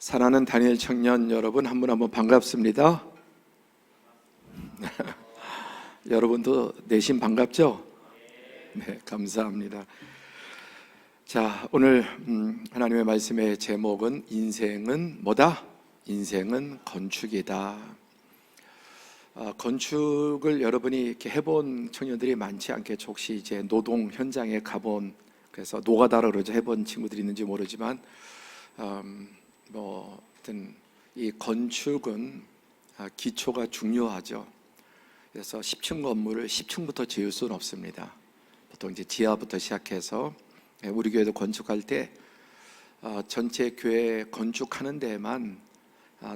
사랑하는 다니엘 청년 여러분, 한 분 한 분 반갑습니다. 여러분도 내심 반갑죠? 네, 감사합니다. 자, 오늘 하나님의 말씀의 제목은 인생은 뭐다? 인생은 건축이다. 건축을 여러분이 이렇게 해본 청년들이 많지 않겠죠. 혹시 이제 노동 현장에 가본, 그래서 노가다라 그러죠, 해본 친구들이 있는지 모르지만 하여튼 이 건축은 기초가 중요하죠. 그래서 10층 건물을 10층부터 지을 수는 없습니다. 보통 이제 지하부터 시작해서, 우리 교회도 건축할 때 전체 교회 건축하는 데만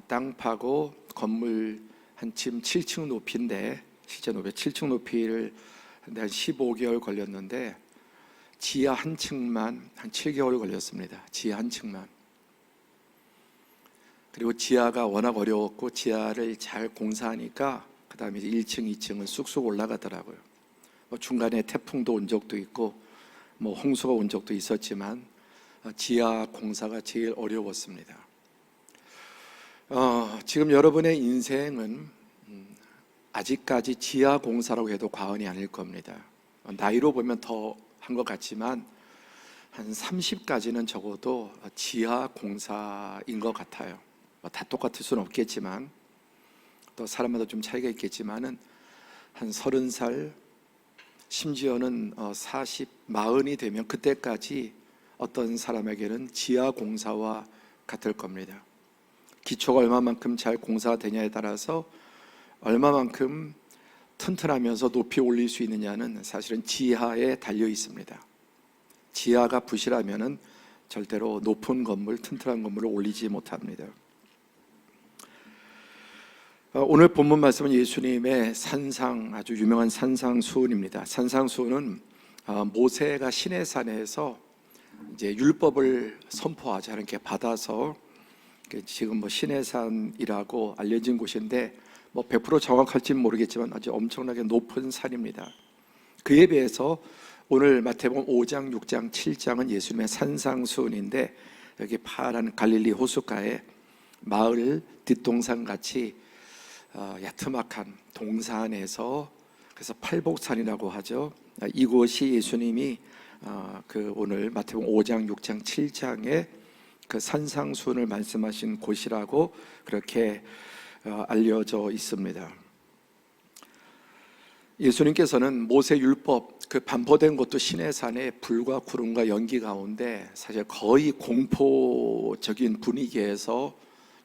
땅 파고 건물 한 지금 7층 높이인데, 실제 높이 7층 높이를 한 15개월 걸렸는데 지하 한 층만 한 7개월 걸렸습니다. 지하 한 층만. 그리고 지하가 워낙 어려웠고 지하를 잘 공사하니까 그 다음에 1층, 2층은 쑥쑥 올라가더라고요. 중간에 태풍도 온 적도 있고 홍수가 온 적도 있었지만 지하 공사가 제일 어려웠습니다. 지금 여러분의 인생은 아직까지 지하 공사라고 해도 과언이 아닐 겁니다. 나이로 보면 더 한 것 같지만 한 30까지는 적어도 지하 공사인 것 같아요. 다 똑같을 수는 없겠지만, 또 사람마다 좀 차이가 있겠지만은 한 30살, 심지어는 40, 40이 되면 그때까지 어떤 사람에게는 지하 공사와 같을 겁니다. 기초가 얼마만큼 잘 공사되냐에 따라서 얼마만큼 튼튼하면서 높이 올릴 수 있느냐는 사실은 지하에 달려 있습니다. 지하가 부실하면은 절대로 높은 건물, 튼튼한 건물을 올리지 못합니다. 오늘 본문 말씀은 예수님의 산상, 아주 유명한 산상수훈입니다. 산상수훈은 모세가 시내산에서 이제 율법을 선포하자 이렇게 받아서, 지금 시내산이라고 알려진 곳인데 100% 정확할지는 모르겠지만 아주 엄청나게 높은 산입니다. 그에 비해서 오늘 마태복음 5장, 6장, 7장은 예수님의 산상수훈인데, 여기 파란 갈릴리 호숫가에 마을 뒷동산 같이 야트막한 동산에서, 그래서 팔복산이라고 하죠. 이곳이 예수님이 오늘 마태복음 5장, 6장, 7장에 그 산상수훈을 말씀하신 곳이라고 그렇게 알려져 있습니다. 예수님께서는 모세 율법 반포된 곳도 시내산에 불과 구름과 연기 가운데 사실 거의 공포적인 분위기에서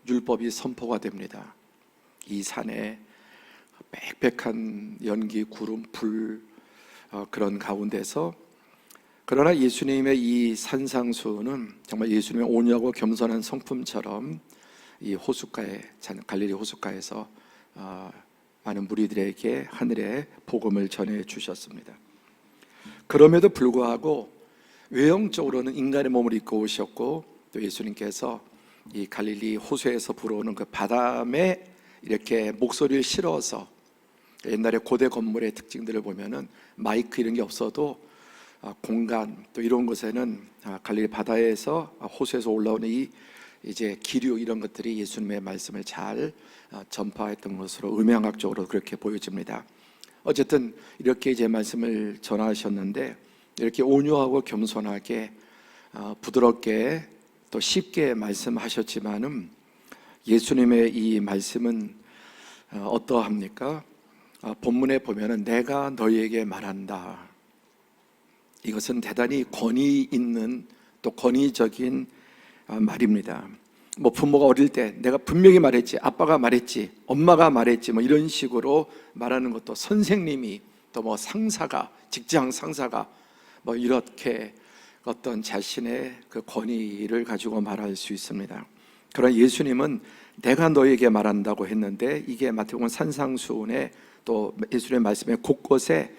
율법이 선포가 됩니다. 이 산에 빽빽한 연기, 구름, 불, 그런 가운데서, 그러나 예수님의 이 산상수훈은 정말 예수님의 온유하고 겸손한 성품처럼 이 호숫가에, 갈릴리 호숫가에서 많은 무리들에게 하늘의 복음을 전해 주셨습니다. 그럼에도 불구하고 외형적으로는 인간의 몸을 입고 오셨고, 또 예수님께서 이 갈릴리 호수에서 불어오는 그 바람에 이렇게 목소리를 실어서, 옛날에 고대 건물의 특징들을 보면은 마이크 이런 게 없어도 공간, 또 이런 곳에는 갈릴리 바다에서, 호수에서 올라오는 이 이제 기류, 이런 것들이 예수님의 말씀을 잘 전파했던 것으로 음향학적으로 그렇게 보여집니다. 어쨌든 이렇게 이제 말씀을 전하셨는데, 이렇게 온유하고 겸손하게 부드럽게 또 쉽게 말씀하셨지만은 예수님의 이 말씀은 어떠합니까? 본문에 보면은 내가 너희에게 말한다. 이것은 대단히 권위 있는, 또 권위적인 말입니다. 부모가 어릴 때 내가 분명히 말했지, 아빠가 말했지, 엄마가 말했지, 이런 식으로 말하는 것도, 선생님이, 또 상사가, 직장 상사가 이렇게 어떤 자신의 그 권위를 가지고 말할 수 있습니다. 그러나 예수님은 내가 너에게 말한다고 했는데, 이게 마태복음 산상수훈에 또 예수님의 말씀에 곳곳에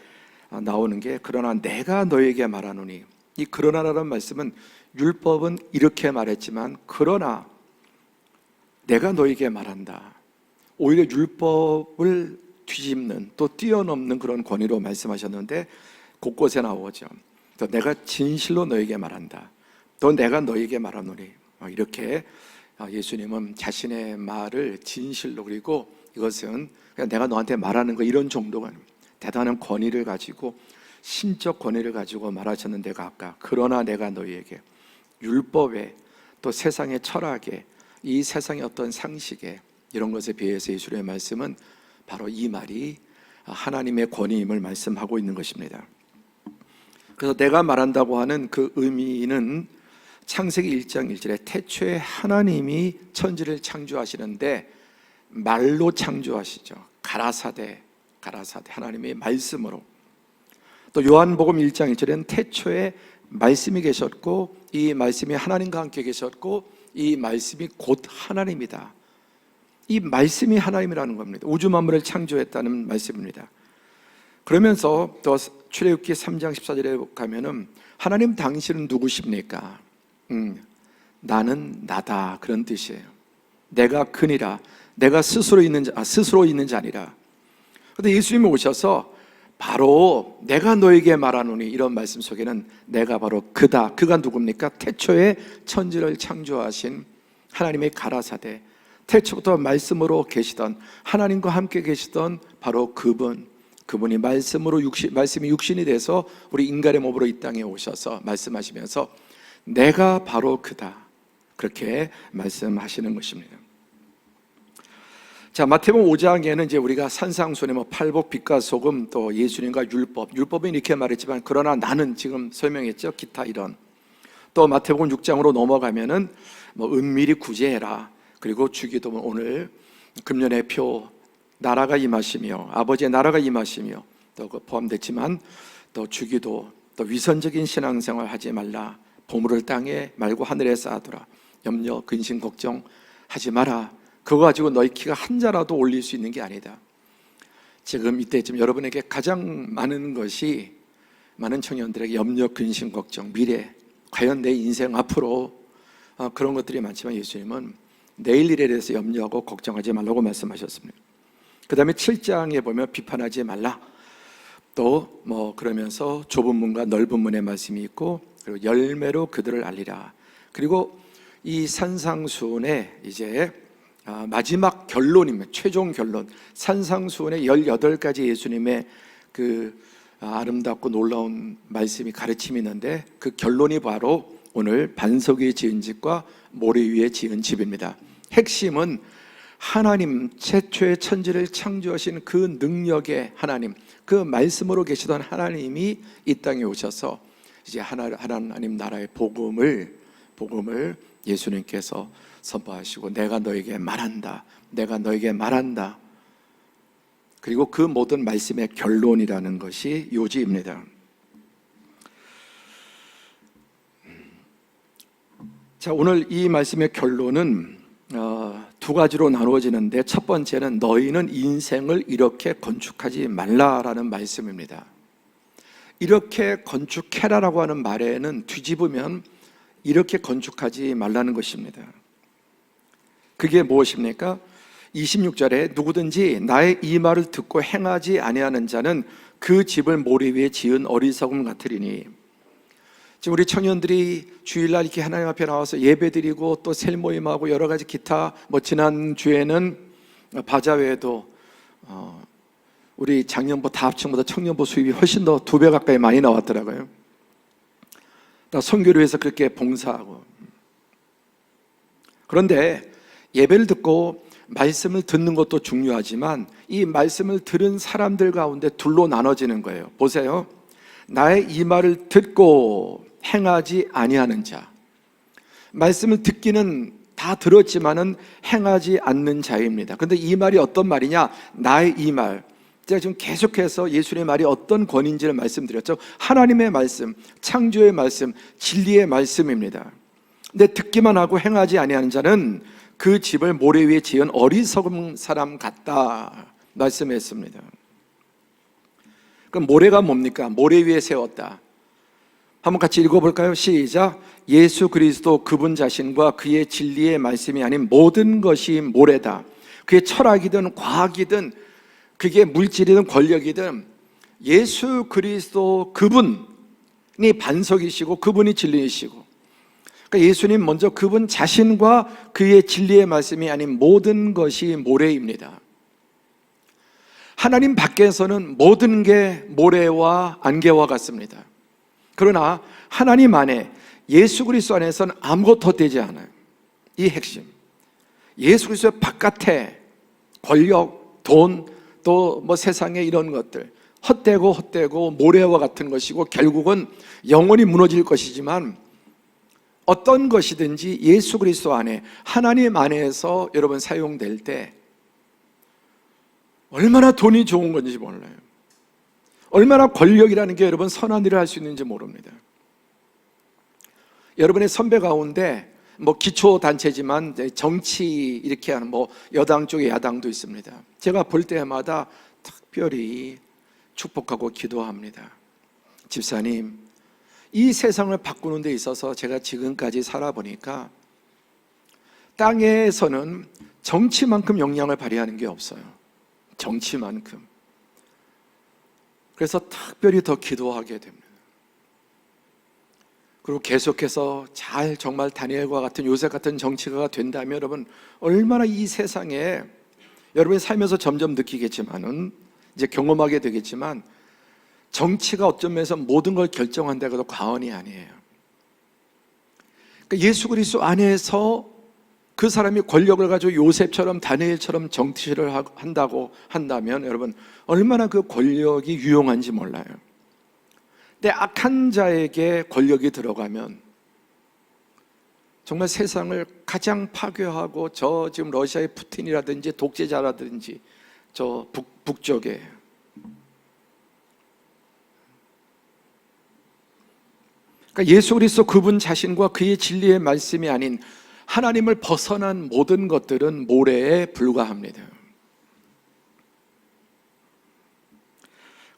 나오는 게, 그러나 내가 너에게 말하노니, 이 그러나라는 말씀은 율법은 이렇게 말했지만 그러나 내가 너에게 말한다, 오히려 율법을 뒤집는, 또 뛰어넘는 그런 권위로 말씀하셨는데 곳곳에 나오죠. 또 내가 진실로 너에게 말한다, 또 내가 너에게 말하노니, 이렇게 예수님은 자신의 말을 진실로, 그리고 이것은 그냥 내가 너한테 말하는 거 이런 정도가 아닙니다. 대단한 권위를 가지고, 신적 권위를 가지고 말하셨는데 각각, 그러나 내가 너희에게 율법에, 또 세상의 철학에, 이 세상의 어떤 상식에, 이런 것에 비해서 예수님의 말씀은 바로 이 말이 하나님의 권위임을 말씀하고 있는 것입니다. 그래서 내가 말한다고 하는 그 의미는 창세기 1장 1절에 태초에 하나님이 천지를 창조하시는데 말로 창조하시죠. 가라사대 하나님의 말씀으로. 또 요한복음 1장 1절에는 태초에 말씀이 계셨고 이 말씀이 하나님과 함께 계셨고 이 말씀이 곧 하나님이다. 이 말씀이 하나님이라는 겁니다. 우주 만물을 창조했다는 말씀입니다. 그러면서 또 출애굽기 3장 14절에 가면은 하나님 당신은 누구십니까? 나는 나다, 그런 뜻이에요. 내가 그니라, 내가 스스로 있는 자니라. 그런데 예수님이 오셔서 바로 내가 너에게 말하노니, 이런 말씀 속에는 내가 바로 그다. 그가 누굽니까? 태초에 천지를 창조하신 하나님의 가라사대, 태초부터 말씀으로 계시던, 하나님과 함께 계시던 바로 그분이 말씀이 육신이 돼서 우리 인간의 몸으로 이 땅에 오셔서 말씀하시면서 내가 바로 그다, 그렇게 말씀하시는 것입니다. 자, 마태복음 5장에는 이제 우리가 산상수훈의 팔복, 빛과 소금, 또 예수님과 율법은 이렇게 말했지만 그러나 나는, 지금 설명했죠, 기타 이런. 또 마태복음 6장으로 넘어가면은 은밀히 구제해라, 그리고 주기도문, 오늘 금년의 표, 나라가 임하시며 아버지의 나라가 임하시며, 또 포함됐지만 또 주기도, 또 위선적인 신앙생활 하지 말라, 보물을 땅에 말고 하늘에 쌓아두라, 염려 근심 걱정 하지 마라. 그거 가지고 너희 키가 한 자라도 올릴 수 있는 게 아니다. 지금 이때쯤 여러분에게 가장 많은 것이, 많은 청년들에게 염려 근심 걱정, 미래, 과연 내 인생 앞으로 그런 것들이 많지만 예수님은 내일 일에 대해서 염려하고 걱정하지 말라고 말씀하셨습니다. 그 다음에 7장에 보면 비판하지 말라, 또 그러면서 좁은 문과 넓은 문의 말씀이 있고, 그리고 열매로 그들을 알리라. 그리고 이 산상수훈의 이제 마지막 결론입니다. 최종 결론, 산상수훈의 18가지 예수님의 그 아름답고 놀라운 말씀이, 가르침이 있는데 그 결론이 바로 오늘 반석 위에 지은 집과 모래 위에 지은 집입니다. 핵심은 하나님, 최초의 천지를 창조하신 그 능력의 하나님, 그 말씀으로 계시던 하나님이 이 땅에 오셔서 이제 하나님 나라의 복음을 예수님께서 선포하시고 내가 너에게 말한다, 내가 너에게 말한다. 그리고 그 모든 말씀의 결론이라는 것이 요지입니다. 자, 오늘 이 말씀의 결론은 두 가지로 나누어지는데, 첫 번째는 너희는 인생을 이렇게 건축하지 말라라는 말씀입니다. 이렇게 건축해라라고 하는 말에는 뒤집으면 이렇게 건축하지 말라는 것입니다. 그게 무엇입니까? 26절에 누구든지 나의 이 말을 듣고 행하지 아니하는 자는 그 집을 모래 위에 지은 어리석음 같으리니. 지금 우리 청년들이 주일날 이렇게 하나님 앞에 나와서 예배드리고 또 셀모임하고 여러 가지 기타, 지난 주에는 바자회도 우리 작년보 다 합친보다 청년부 수입이 훨씬 더 2배 가까이 많이 나왔더라고요. 또 선교를 위해서 그렇게 봉사하고. 그런데 예배를 듣고 말씀을 듣는 것도 중요하지만 이 말씀을 들은 사람들 가운데 둘로 나눠지는 거예요. 보세요. 나의 이 말을 듣고 행하지 아니하는 자. 말씀을 듣기는 다 들었지만은 행하지 않는 자입니다. 그런데 이 말이 어떤 말이냐? 나의 이 말. 제가 지금 계속해서 예수님의 말이 어떤 권위인지를 말씀드렸죠. 하나님의 말씀, 창조의 말씀, 진리의 말씀입니다. 근데 듣기만 하고 행하지 아니하는 자는 그 집을 모래 위에 지은 어리석은 사람 같다 말씀했습니다. 그럼 모래가 뭡니까? 모래 위에 세웠다. 한번 같이 읽어볼까요? 시작. 예수 그리스도 그분 자신과 그의 진리의 말씀이 아닌 모든 것이 모래다. 그게 철학이든 과학이든 그게 물질이든 권력이든 예수 그리스도 그분이 반석이시고 그분이 진리이시고, 그러니까 예수님 먼저 그분 자신과 그의 진리의 말씀이 아닌 모든 것이 모래입니다. 하나님 밖에서는 모든 게 모래와 안개와 같습니다. 그러나 하나님 안에, 예수 그리스도 안에서는 아무것도 되지 않아요. 이 핵심, 예수 그리스도 바깥에 권력, 돈, 또 뭐 세상의 이런 것들 헛되고 모래와 같은 것이고 결국은 영원히 무너질 것이지만, 어떤 것이든지 예수 그리스도 안에, 하나님 안에서 여러분 사용될 때 얼마나 돈이 좋은 건지 몰라요. 얼마나 권력이라는 게 여러분 선한 일을 할 수 있는지 모릅니다. 여러분의 선배 가운데 뭐 기초단체지만 정치 이렇게 하는 뭐 여당 쪽에 야당도 있습니다. 제가 볼 때마다 특별히 축복하고 기도합니다. 집사님, 이 세상을 바꾸는 데 있어서 제가 지금까지 살아보니까 땅에서는 정치만큼 영향을 발휘하는 게 없어요. 정치만큼. 그래서 특별히 더 기도하게 됩니다. 그리고 계속해서 잘 정말 다니엘과 같은 요셉 같은 정치가가 된다면 여러분 얼마나 이 세상에, 여러분이 살면서 점점 느끼겠지만은 이제 경험하게 되겠지만, 정치가 어떤 면에서 모든 걸 결정한다고 해도 과언이 아니에요. 그러니까 예수 그리스도 안에서 그 사람이 권력을 가지고 요셉처럼 다니엘처럼 정치를 한다고 한다면 여러분 얼마나 그 권력이 유용한지 몰라요. 근데 악한 자에게 권력이 들어가면 정말 세상을 가장 파괴하고, 저 지금 러시아의 푸틴이라든지 독재자라든지 저 북쪽에 그러니까 예수 그리스도 그분 자신과 그의 진리의 말씀이 아닌 하나님을 벗어난 모든 것들은 모래에 불과합니다.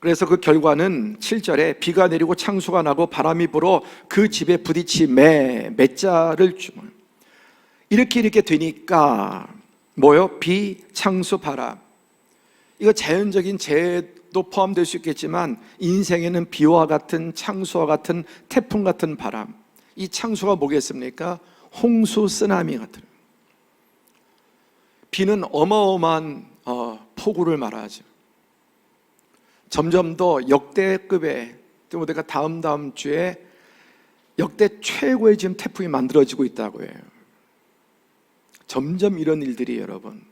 그래서 그 결과는 7절에 비가 내리고 창수가 나고 바람이 불어 그 집에 부딪히 맷자를 주며, 이렇게 되니까 뭐요? 비, 창수, 바람. 이거 자연적인 재해도 포함될 수 있겠지만 인생에는 비와 같은, 창수와 같은, 태풍 같은 바람. 이 창수가 뭐겠습니까? 홍수, 쓰나미 같은. 비는 어마어마한 폭우를 말하죠. 점점 더 역대급의, 또 우리가 다음 주에 역대 최고의 지금 태풍이 만들어지고 있다고 해요. 점점 이런 일들이 여러분,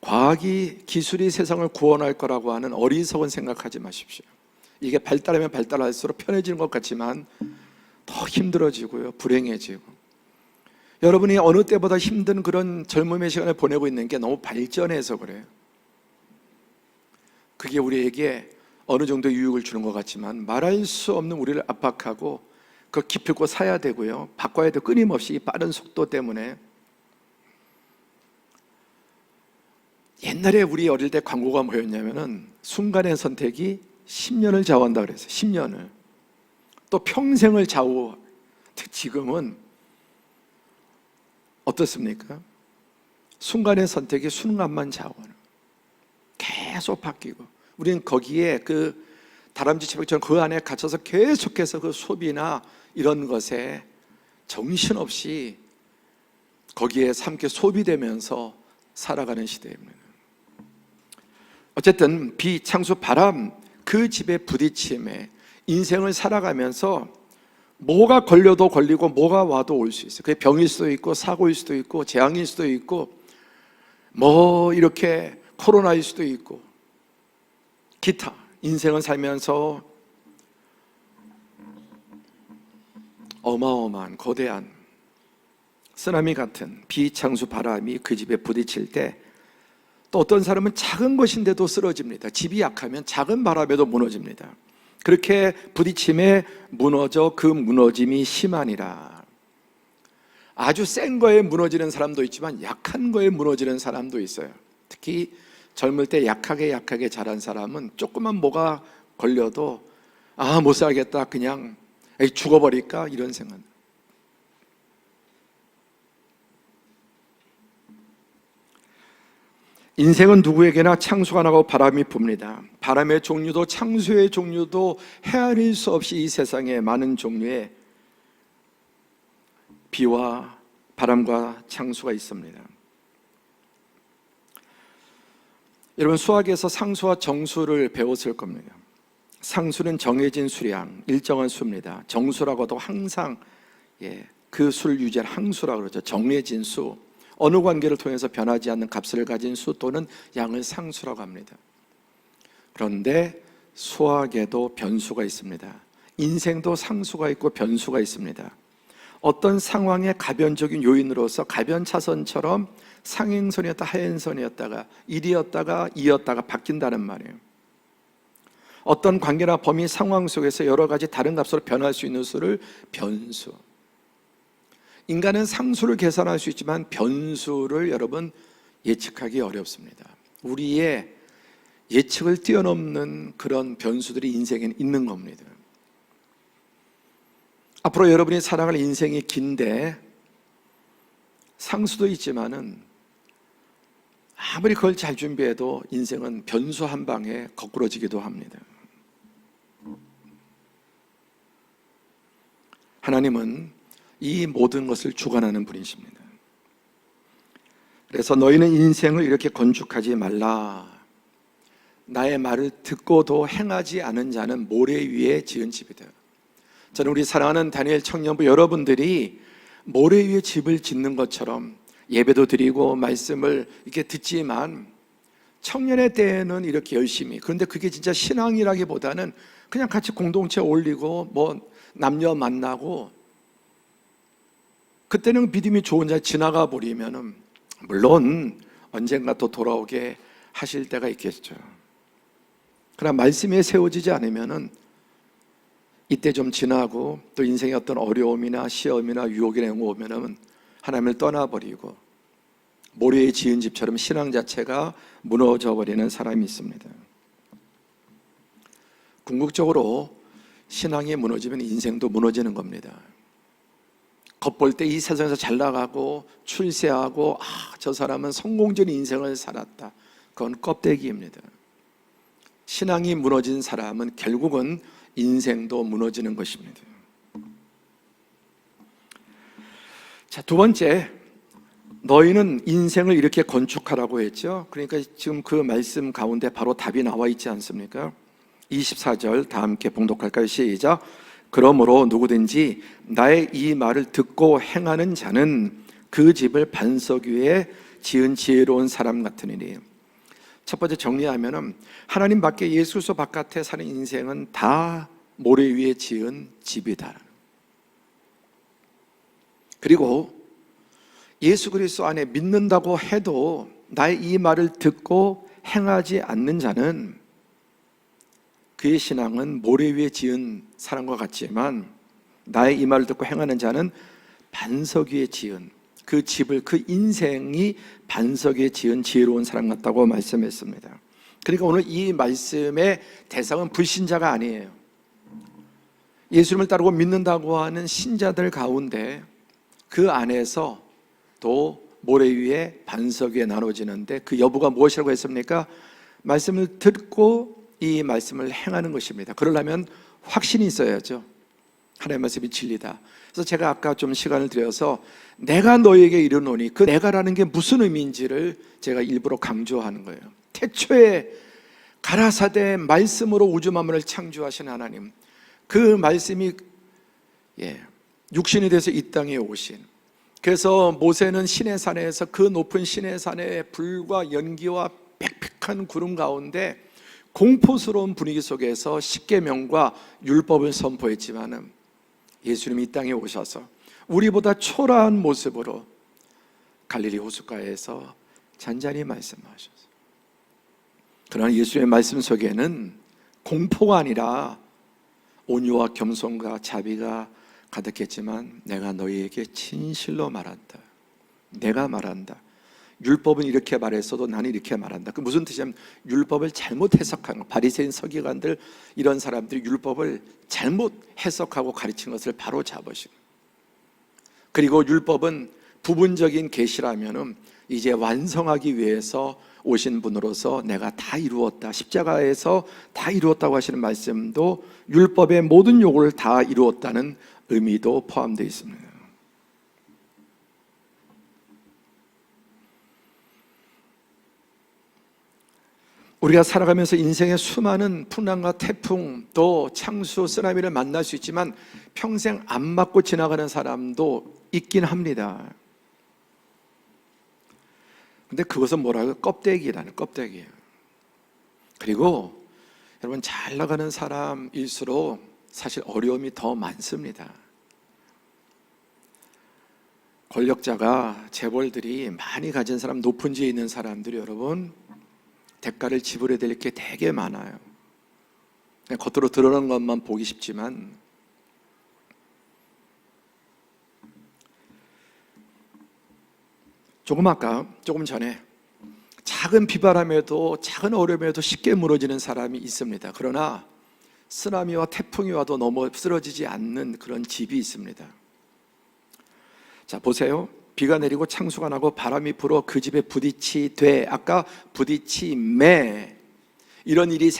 과학이, 기술이 세상을 구원할 거라고 하는 어리석은 생각하지 마십시오. 이게 발달하면 발달할수록 편해지는 것 같지만 더 힘들어지고요, 불행해지고. 여러분이 어느 때보다 힘든 그런 젊음의 시간을 보내고 있는 게 너무 발전해서 그래요. 그게 우리에게 어느 정도 유익을 주는 것 같지만 말할 수 없는 우리를 압박하고 그 기필코 사야 되고요, 바꿔야 돼, 끊임없이 빠른 속도 때문에. 옛날에 우리 어릴 때 광고가 뭐였냐면은 순간의 선택이 10년을 좌우한다 그랬어요. 10년을. 또 평생을 좌우. 지금은 어떻습니까? 순간의 선택이 순간만 좌우하는, 계속 바뀌고, 우리는 거기에 그 다람쥐 채백처럼 그 안에 갇혀서 계속해서 그 소비나 이런 것에 정신없이 거기에 함께 소비되면서 살아가는 시대입니다. 어쨌든 비, 창수, 바람, 그 집에 부딪힘에 인생을 살아가면서 뭐가 걸려도 걸리고 뭐가 와도 올 수 있어요. 그게 병일 수도 있고 사고일 수도 있고 재앙일 수도 있고 뭐 이렇게 코로나일 수도 있고 기타. 인생을 살면서 어마어마한 거대한 쓰나미 같은 비, 창수, 바람이 그 집에 부딪힐 때, 또 어떤 사람은 작은 것인데도 쓰러집니다. 집이 약하면 작은 바람에도 무너집니다. 그렇게 부딪힘에 무너져 그 무너짐이 심하니라. 아주 센 거에 무너지는 사람도 있지만 약한 거에 무너지는 사람도 있어요. 특히 젊을 때 약하게 자란 사람은 조그만 뭐가 걸려도 못 살겠다, 그냥 죽어버릴까, 이런 생각. 인생은 누구에게나 창수가 나고 바람이 붑니다. 바람의 종류도 창수의 종류도 헤아릴 수 없이 이 세상에 많은 종류의 비와 바람과 창수가 있습니다. 여러분, 수학에서 상수와 정수를 배웠을 겁니다. 상수는 정해진 수량, 일정한 수입니다. 정수라고도 항상 그 수를 유지할 항수라고 그러죠. 정해진 수, 어느 관계를 통해서 변하지 않는 값을 가진 수 또는 양을 상수라고 합니다. 그런데 수학에도 변수가 있습니다. 인생도 상수가 있고 변수가 있습니다. 어떤 상황의 가변적인 요인으로서 가변차선처럼 상행선이었다 하행선이었다가 1이었다가 2였다가 바뀐다는 말이에요. 어떤 관계나 범위 상황 속에서 여러 가지 다른 값으로 변할 수 있는 수를 변수. 인간은 상수를 계산할 수 있지만 변수를 여러분 예측하기 어렵습니다. 우리의 예측을 뛰어넘는 그런 변수들이 인생에 있는 겁니다. 앞으로 여러분이 살아갈 인생이 긴데 상수도 있지만은 아무리 그걸 잘 준비해도 인생은 변수 한 방에 거꾸러지기도 합니다. 하나님은 이 모든 것을 주관하는 분이십니다. 그래서 너희는 인생을 이렇게 건축하지 말라. 나의 말을 듣고도 행하지 않은 자는 모래 위에 지은 집이다. 저는 우리 사랑하는 다니엘 청년부 여러분들이 모래 위에 집을 짓는 것처럼 예배도 드리고 말씀을 이렇게 듣지만 청년의 때에는 이렇게 열심히, 그런데 그게 진짜 신앙이라기보다는 그냥 같이 공동체 올리고 뭐 남녀 만나고 그때는 믿음이 좋은 자 지나가 버리면은 물론 언젠가 또 돌아오게 하실 때가 있겠죠. 그러나 말씀에 세워지지 않으면은 이때 좀 지나고 또 인생의 어떤 어려움이나 시험이나 유혹이나 이런 거 오면은 하나님을 떠나버리고 모래에 지은 집처럼 신앙 자체가 무너져 버리는 사람이 있습니다. 궁극적으로 신앙이 무너지면 인생도 무너지는 겁니다. 겉볼 때 이 세상에서 잘 나가고 출세하고 저 사람은 성공적인 인생을 살았다. 그건 껍데기입니다. 신앙이 무너진 사람은 결국은 인생도 무너지는 것입니다. 자, 두 번째, 너희는 인생을 이렇게 건축하라고 했죠. 그러니까 지금 그 말씀 가운데 바로 답이 나와 있지 않습니까? 24절 다 함께 봉독할까요? 시작. 그러므로 누구든지 나의 이 말을 듣고 행하는 자는 그 집을 반석 위에 지은 지혜로운 사람 같으니라. 첫 번째 정리하면은 하나님 밖에 예수 그리스도 바깥에 사는 인생은 다 모래 위에 지은 집이다. 그리고 예수 그리스도 안에 믿는다고 해도 나의 이 말을 듣고 행하지 않는 자는 그의 신앙은 모래 위에 지은 사람과 같지만 나의 이 말을 듣고 행하는 자는 반석 위에 지은 그 집을, 그 인생이 반석 위에 지은 지혜로운 사람 같다고 말씀했습니다. 그러니까 오늘 이 말씀의 대상은 불신자가 아니에요. 예수님을 따르고 믿는다고 하는 신자들 가운데 그 안에서 또 모래 위에 반석 위에 나눠지는데 그 여부가 무엇이라고 했습니까? 말씀을 듣고 이 말씀을 행하는 것입니다. 그러려면 확신이 있어야죠. 하나님의 말씀이 진리다. 그래서 제가 아까 좀 시간을 들여서 내가 너에게 이르노니 그 내가라는 게 무슨 의미인지를 제가 일부러 강조하는 거예요. 태초에 가라사대 말씀으로 우주 만물을 창조하신 하나님, 그 말씀이 육신이 돼서 이 땅에 오신, 그래서 모세는 시내산에서 그 높은 시내산의 불과 연기와 빽빽한 구름 가운데 공포스러운 분위기 속에서 십계명과 율법을 선포했지만은 예수님이 이 땅에 오셔서 우리보다 초라한 모습으로 갈릴리 호숫가에서 잔잔히 말씀하셨어요. 그러나 예수의 말씀 속에는 공포가 아니라 온유와 겸손과 자비가 가득했지만 내가 너희에게 진실로 말한다. 내가 말한다. 율법은 이렇게 말했어도 나는 이렇게 말한다. 그 무슨 뜻이냐면 율법을 잘못 해석하는 거. 바리새인 서기관들 이런 사람들이 율법을 잘못 해석하고 가르친 것을 바로 잡으시고, 그리고 율법은 부분적인 계시라면은 이제 완성하기 위해서 오신 분으로서 내가 다 이루었다, 십자가에서 다 이루었다고 하시는 말씀도 율법의 모든 요구를 다 이루었다는 의미도 포함되어 있습니다. 우리가 살아가면서 인생의 수많은 풍랑과 태풍, 또 창수, 쓰나미를 만날 수 있지만 평생 안 맞고 지나가는 사람도 있긴 합니다. 근데 그것은 뭐라고요? 껍데기라는 껍데기예요. 그리고 여러분, 잘 나가는 사람일수록 사실 어려움이 더 많습니다. 권력자가, 재벌들이 많이 가진 사람, 높은 지에 있는 사람들이 여러분 대가를 지불해야 될 게 되게 많아요. 그냥 겉으로 드러나는 것만 보기 쉽지만 조금 전에 작은 비바람에도, 작은 어려움에도 쉽게 무너지는 사람이 있습니다. 그러나 쓰나미와 태풍이 와도 넘어 쓰러지지 않는 그런 집이 있습니다. 자, 보세요. 비가 내리고 창수가 나고 바람이 불어 그 집에 부딪히되, 아까 부딪히매, 이런 일이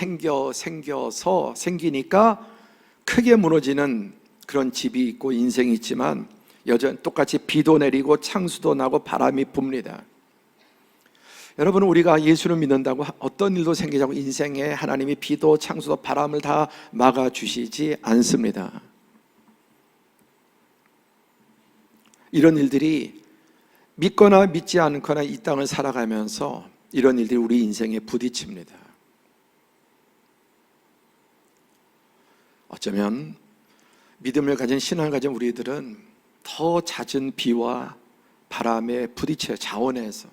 생기니까 크게 무너지는 그런 집이 있고 인생이 있지만, 여전히 똑같이 비도 내리고 창수도 나고 바람이 붑니다. 여러분, 우리가 예수를 믿는다고 어떤 일도 생기자고 인생에 하나님이 비도 창수도 바람을 다 막아주시지 않습니다. 이런 일들이 믿거나 믿지 않거나 이 땅을 살아가면서 이런 일들이 우리 인생에 부딪힙니다. 어쩌면 믿음을 가진, 신앙을 가진 우리들은 더 잦은 비와 바람에 부딪혀 자원해서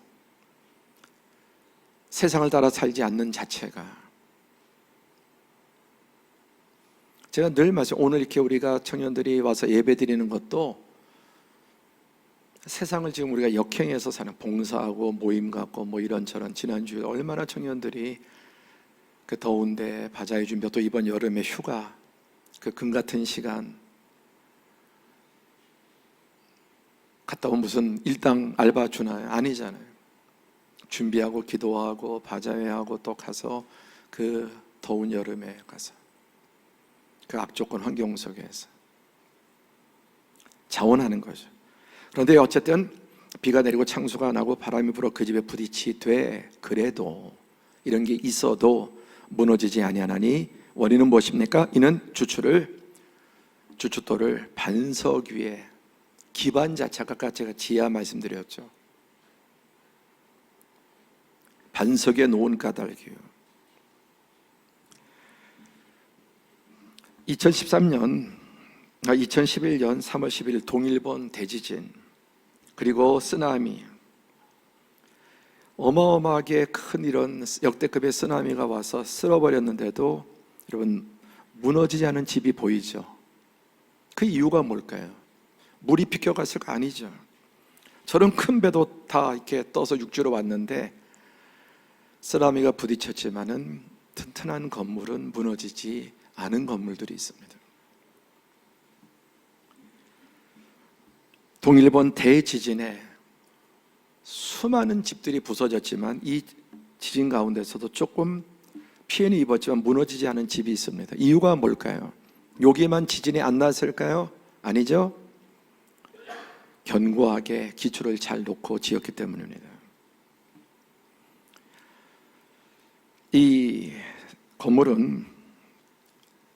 세상을 따라 살지 않는 자체가, 제가 늘 말씀, 오늘 이렇게 우리가 청년들이 와서 예배 드리는 것도 세상을 지금 우리가 역행해서 사는, 봉사하고 모임 갖고 뭐 이런저런, 지난주에 얼마나 청년들이 그 더운데 바자회 준비, 또 이번 여름에 휴가, 그 금 같은 시간 갔다 온 무슨 일당 알바 주나요? 아니잖아요. 준비하고 기도하고 바자회하고 또 가서 그 더운 여름에 가서 그 악조건 환경 속에서 자원하는 거죠. 그런데 어쨌든 비가 내리고 창수가 나고 바람이 불어 그 집에 부딪히되, 그래도 이런 게 있어도 무너지지 아니하나니 원인은 무엇입니까? 이는 주춧돌을 반석 위에, 기반 자체가 아까 제가 지하 말씀드렸죠. 반석에 놓은 까닭이에요. 2011년 3월 11일 동일본 대지진, 그리고 쓰나미, 어마어마하게 큰 이런 역대급의 쓰나미가 와서 쓸어버렸는데도 여러분 무너지지 않은 집이 보이죠. 그 이유가 뭘까요? 물이 비껴갔을까? 아니죠. 저런 큰 배도 다 이렇게 떠서 육지로 왔는데 쓰나미가 부딪혔지만은 튼튼한 건물은 무너지지 않은 건물들이 있습니다. 동일본 대지진에 수많은 집들이 부서졌지만 이 지진 가운데서도 조금 피해는 입었지만 무너지지 않은 집이 있습니다. 이유가 뭘까요? 여기에만 지진이 안 났을까요? 아니죠. 견고하게 기초를 잘 놓고 지었기 때문입니다. 이 건물은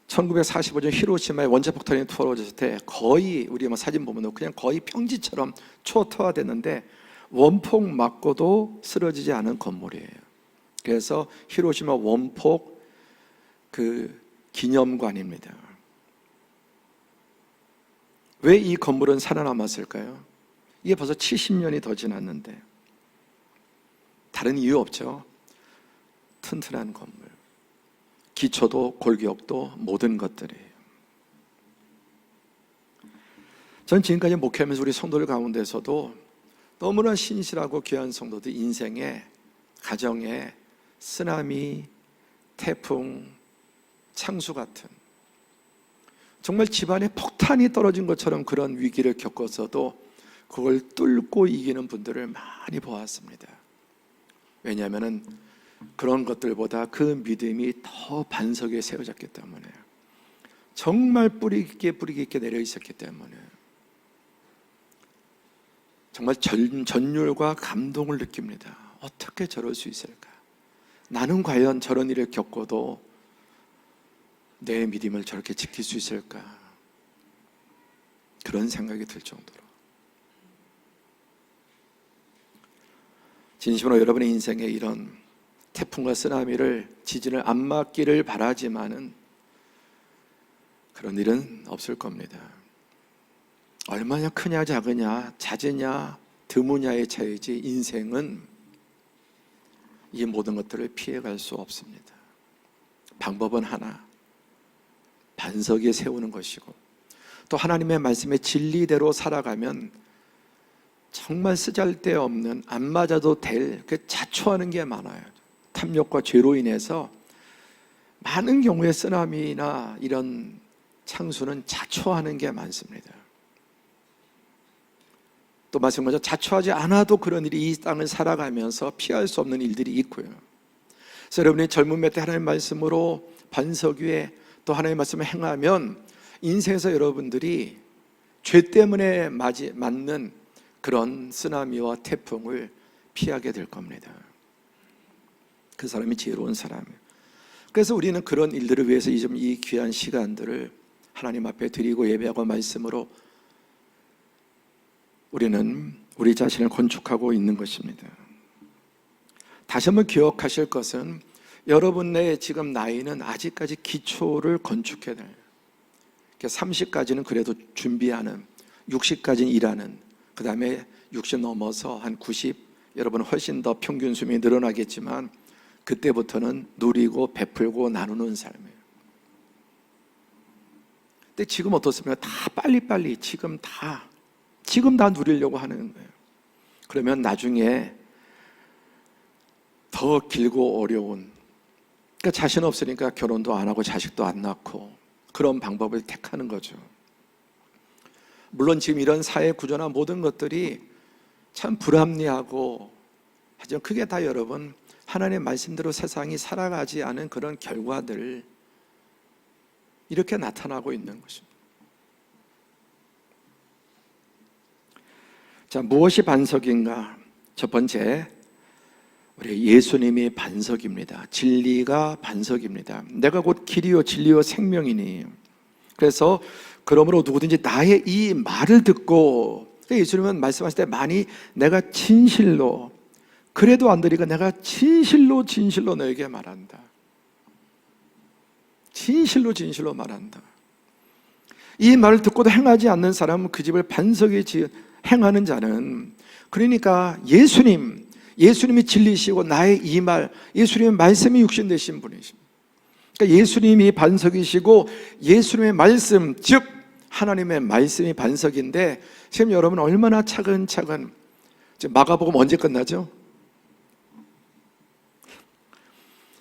1945년 히로시마에 원자폭탄이 투하졌을 때 거의, 우리 사진 보면 그냥 거의 평지처럼 초토화됐는데 원폭 맞고도 쓰러지지 않은 건물이에요. 그래서 히로시마 원폭 그 기념관입니다. 왜 이 건물은 살아남았을까요? 이게 벌써 70년이 더 지났는데 다른 이유 없죠. 튼튼한 건물, 기초도 골격도 모든 것들이에요. 전 지금까지 목회하면서 우리 성도들 가운데서도 너무나 신실하고 귀한 성도들 인생에, 가정에 쓰나미, 태풍, 창수 같은 정말 집안에 폭탄이 떨어진 것처럼 그런 위기를 겪어서도 그걸 뚫고 이기는 분들을 많이 보았습니다. 왜냐하면 그런 것들보다 그 믿음이 더 반석 위에 세워졌기 때문에, 정말 뿌리 깊게 내려 있었기 때문에 정말 전율과 감동을 느낍니다. 어떻게 저럴 수 있을까? 나는 과연 저런 일을 겪어도 내 믿음을 저렇게 지킬 수 있을까? 그런 생각이 들 정도로. 진심으로 여러분의 인생에 이런 태풍과 쓰나미를, 지진을 안 맞기를 바라지만은 그런 일은 없을 겁니다. 얼마나 크냐 작으냐, 잦으냐 드무냐의 차이지 인생은 이 모든 것들을 피해갈 수 없습니다. 방법은 하나, 반석에 세우는 것이고, 또 하나님의 말씀의 진리대로 살아가면 정말 쓰잘데없는, 안 맞아도 될 그 자초하는 게 많아요. 탐욕과 죄로 인해서 많은 경우에 쓰나미나 이런 창수는 자초하는 게 많습니다. 또 마찬가지로 자초하지 않아도 그런 일이 이 땅을 살아가면서 피할 수 없는 일들이 있고요. 그래서 여러분이 젊은 때 하나님의 말씀으로 반석 위에 또 하나님의 말씀을 행하면 인생에서 여러분들이 죄 때문에 맞는 그런 쓰나미와 태풍을 피하게 될 겁니다. 그 사람이 지혜로운 사람이에요. 그래서 우리는 그런 일들을 위해서 이 귀한 시간들을 하나님 앞에 드리고 예배하고 말씀으로 우리는 우리 자신을 건축하고 있는 것입니다. 다시 한번 기억하실 것은 여러분의 지금 나이는 아직까지 기초를 건축해야 돼요. 30까지는 그래도 준비하는, 60까지는 일하는, 그 다음에 60 넘어서 한 90, 여러분은 훨씬 더 평균 수명이 늘어나겠지만 그때부터는 누리고 베풀고 나누는 삶이에요. 근데 지금 어떻습니까? 다 빨리빨리 지금 다 누리려고 하는 거예요. 그러면 나중에 더 길고 어려운, 그러니까 자신 없으니까 결혼도 안 하고 자식도 안 낳고 그런 방법을 택하는 거죠. 물론 지금 이런 사회 구조나 모든 것들이 참 불합리하고, 하지만 그게 다 여러분 하나님의 말씀대로 세상이 살아가지 않은 그런 결과들, 이렇게 나타나고 있는 것입니다. 자, 무엇이 반석인가? 첫 번째, 우리 예수님이 반석입니다. 진리가 반석입니다. 내가 곧 길이요 진리요 생명이니. 그래서 그러므로 누구든지 나의 이 말을 듣고, 예수님은 말씀하실 때 많이 내가 진실로, 그래도 안 들리니까 내가 진실로 너에게 말한다. 진실로 말한다. 이 말을 듣고도 행하지 않는 사람은 그 집을 반석에 행하는 자는, 그러니까 예수님이 진리시고 나의 이 말, 예수님의 말씀이 육신 되신 분이십니다. 그러니까 예수님이 반석이시고 예수님의 말씀, 즉 하나님의 말씀이 반석인데, 지금 여러분 얼마나 차근차근, 지금 마가복음 언제 끝나죠?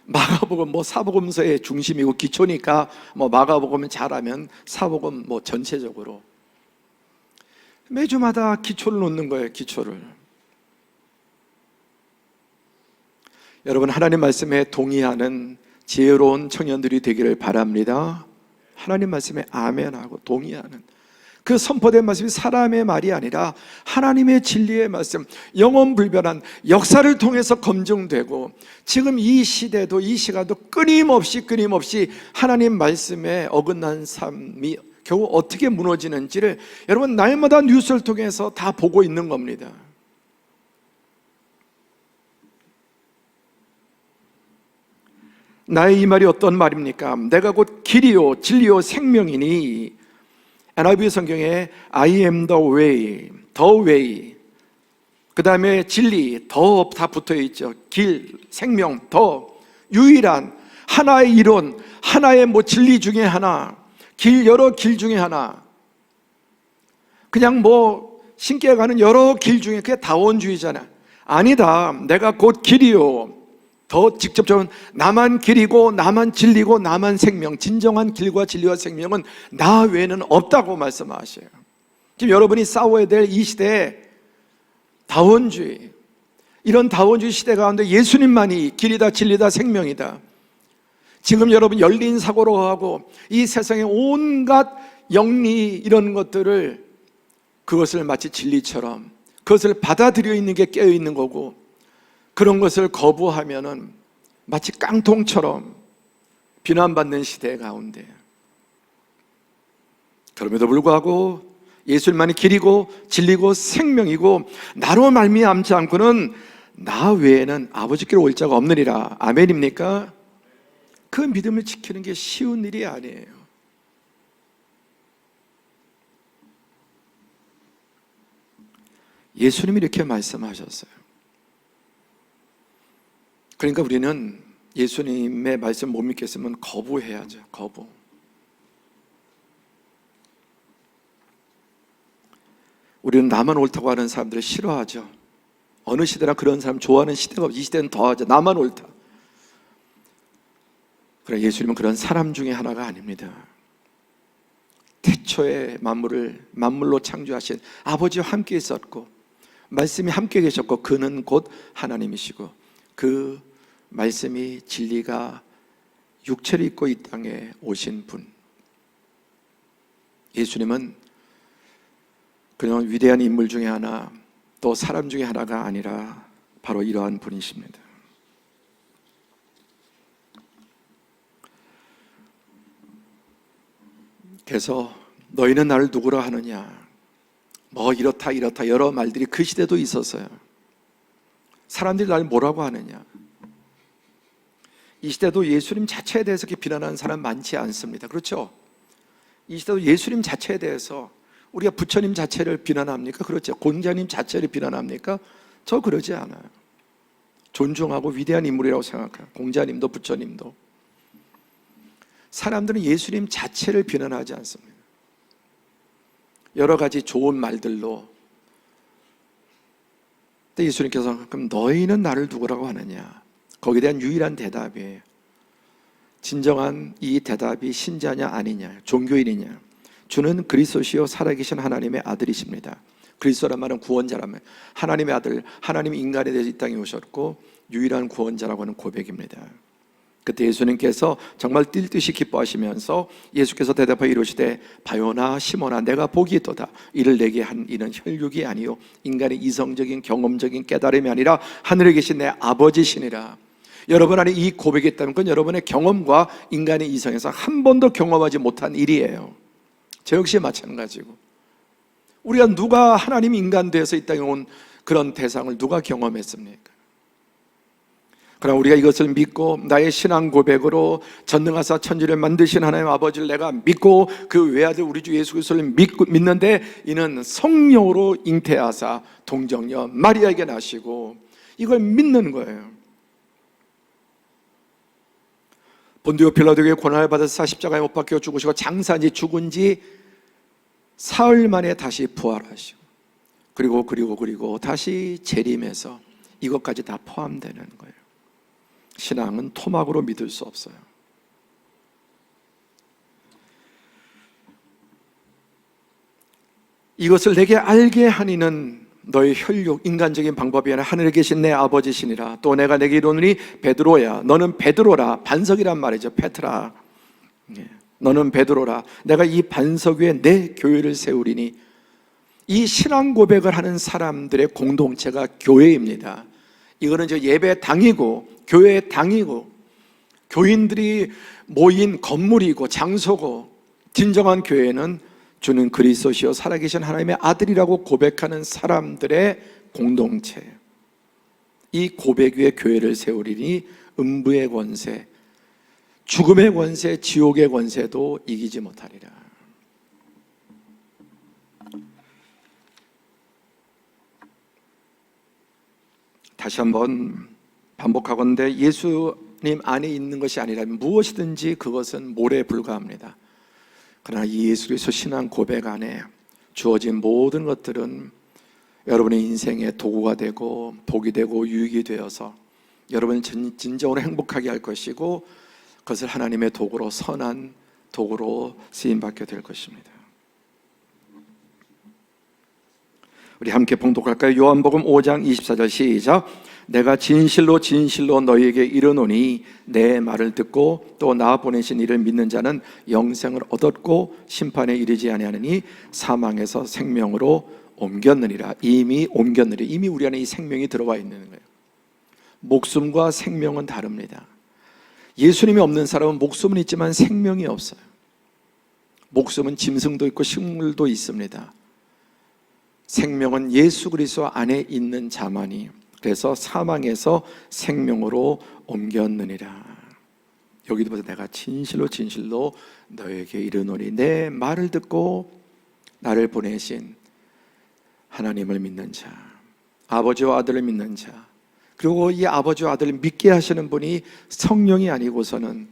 마가복음 사복음서의 중심이고 기초니까 마가복음은 잘하면 사복음 전체적으로 매주마다 기초를 놓는 거예요. 기초를. 여러분 하나님 말씀에 동의하는 지혜로운 청년들이 되기를 바랍니다. 하나님 말씀에 아멘하고 동의하는 그 선포된 말씀이 사람의 말이 아니라 하나님의 진리의 말씀, 영원불변한 역사를 통해서 검증되고, 지금 이 시대도 이 시간도 끊임없이 하나님 말씀에 어긋난 삶이 겨우 어떻게 무너지는지를 여러분 날마다 뉴스를 통해서 다 보고 있는 겁니다. 나의 이 말이 어떤 말입니까? 내가 곧 길이요 진리요 생명이니. NIV 성경에 I am the way, 그 다음에 진리, 더 다 붙어있죠. 길, 생명, 더 유일한 하나의 이론, 하나의 진리 중에 하나, 여러 길 중에 하나, 그냥 신께 가는 여러 길 중에, 그게 다원주의잖아. 아니다. 내가 곧 길이요, 더 직접적으로 나만 길이고 나만 진리고 나만 생명, 진정한 길과 진리와 생명은 나 외에는 없다고 말씀하셔요. 지금 여러분이 싸워야 될 이 시대에 다원주의, 이런 다원주의 시대 가운데 예수님만이 길이다 진리다 생명이다. 지금 여러분 열린 사고로 하고 이 세상의 온갖 영리 이런 것들을, 그것을 마치 진리처럼 그것을 받아들여 있는 게 깨어 있는 거고, 그런 것을 거부하면은 마치 깡통처럼 비난받는 시대 가운데, 그럼에도 불구하고 예수님만이 길이고 진리고 생명이고 나로 말미암지 않고는 나 외에는 아버지께로 올 자가 없느니라. 아멘입니까? 그 믿음을 지키는 게 쉬운 일이 아니에요. 예수님이 이렇게 말씀하셨어요. 그러니까 우리는 예수님의 말씀 못 믿겠으면 거부해야죠. 거부. 우리는 나만 옳다고 하는 사람들을 싫어하죠. 어느 시대나 그런 사람 좋아하는 시대가 없죠. 이 시대는 더하죠. 나만 옳다. 그러나 예수님은 그런 사람 중에 하나가 아닙니다. 태초에 만물로 창조하신 아버지와 함께 있었고 말씀이 함께 계셨고 그는 곧 하나님이시고 그 말씀이 진리가 육체를 입고 이 땅에 오신 분, 예수님은 그냥 위대한 인물 중에 하나, 또 사람 중에 하나가 아니라 바로 이러한 분이십니다. 그래서 너희는 나를 누구라 하느냐, 뭐 이렇다 여러 말들이 그 시대도 있었어요. 사람들이 나를 뭐라고 하느냐. 이 시대도 예수님 자체에 대해서 이렇게 비난하는 사람 많지 않습니다. 그렇죠? 이 시대도 예수님 자체에 대해서, 우리가 부처님 자체를 비난합니까? 그렇죠. 공자님 자체를 비난합니까? 저 그러지 않아요. 존중하고 위대한 인물이라고 생각해요. 공자님도 부처님도. 사람들은 예수님 자체를 비난하지 않습니다. 여러 가지 좋은 말들로. 근데 예수님께서 그럼 너희는 나를 누구라고 하느냐? 거기에 대한 유일한 대답이에요. 진정한 이 대답이 신자냐 아니냐, 종교인이냐. 주는 그리스도시요 살아계신 하나님의 아들이십니다. 그리스도란 말은 구원자라면 하나님의 아들, 하나님이 인간에 대해서 이 땅에 오셨고 유일한 구원자라고 하는 고백입니다. 그때 예수님께서 정말 뛸 듯이 기뻐하시면서 예수께서 대답하여 이르시되 바요나 시몬아 내가 복이 있도다. 이를 내게 한 이는 혈육이 아니요 인간의 이성적인 경험적인 깨달음이 아니라 하늘에 계신 내 아버지시니라. 여러분 안에 이 고백이 있다면 그건 여러분의 경험과 인간의 이성에서 한 번도 경험하지 못한 일이에요. 저 역시 마찬가지고, 우리가 누가 하나님 인간 되어서 이 땅에 온 그런 대상을 누가 경험했습니까? 그러나 우리가 이것을 믿고 나의 신앙 고백으로 전능하사 천지를 만드신 하나님 아버지를 내가 믿고 그 외아들 우리 주 예수 그리스도를 믿는데 이는 성령으로 잉태하사 동정녀 마리아에게 나시고, 이걸 믿는 거예요. 본디오 빌라도에게 고난을 받아서 십자가에 못 박혀 죽으시고 장사지 죽은 지 사흘 만에 다시 부활하시고 그리고 다시 재림해서 이것까지 다 포함되는 거예요. 신앙은 토막으로 믿을 수 없어요. 이것을 내게 알게 하니는 너의 혈육, 인간적인 방법이 아니라 하늘에 계신 내 아버지시니라. 또 내가 내게 이르노니 베드로야 너는 베드로라. 반석이란 말이죠. 페트라. 너는 베드로라. 내가 이 반석 위에 내 교회를 세우리니. 이 신앙 고백을 하는 사람들의 공동체가 교회입니다. 이거는 저 예배 당이고 교회 당이고 교인들이 모인 건물이고 장소고, 진정한 교회는 주는 그리스도시요 살아계신 하나님의 아들이라고 고백하는 사람들의 공동체. 이 고백 위에 교회를 세우리니 음부의 권세, 죽음의 권세, 지옥의 권세도 이기지 못하리라. 다시 한번 반복하건대 예수님 안에 있는 것이 아니라면 무엇이든지 그것은 모래에 불과합니다. 그러나 이 예수 그리스도 신앙 고백 안에 주어진 모든 것들은 여러분의 인생의 도구가 되고 복이 되고 유익이 되어서 여러분을 진정으로 행복하게 할 것이고, 그것을 하나님의 도구로, 선한 도구로 쓰임받게 될 것입니다. 우리 함께 봉독할까요? 요한복음 5장 24절 시작. 내가 진실로 진실로 너희에게 이르노니 내 말을 듣고 또 나 보내신 이를 믿는 자는 영생을 얻었고 심판에 이르지 아니하느니 사망에서 생명으로 옮겼느니라. 이미 옮겼느니라. 이미 우리 안에 이 생명이 들어와 있는 거예요. 목숨과 생명은 다릅니다. 예수님이 없는 사람은 목숨은 있지만 생명이 없어요. 목숨은 짐승도 있고 식물도 있습니다. 생명은 예수 그리스도 안에 있는 자만이, 그래서 사망에서 생명으로 옮겼느니라. 여기도 내가 진실로 진실로 너에게 이르노니 내 말을 듣고 나를 보내신 하나님을 믿는 자, 아버지와 아들을 믿는 자, 그리고 이 아버지와 아들을 믿게 하시는 분이 성령이 아니고서는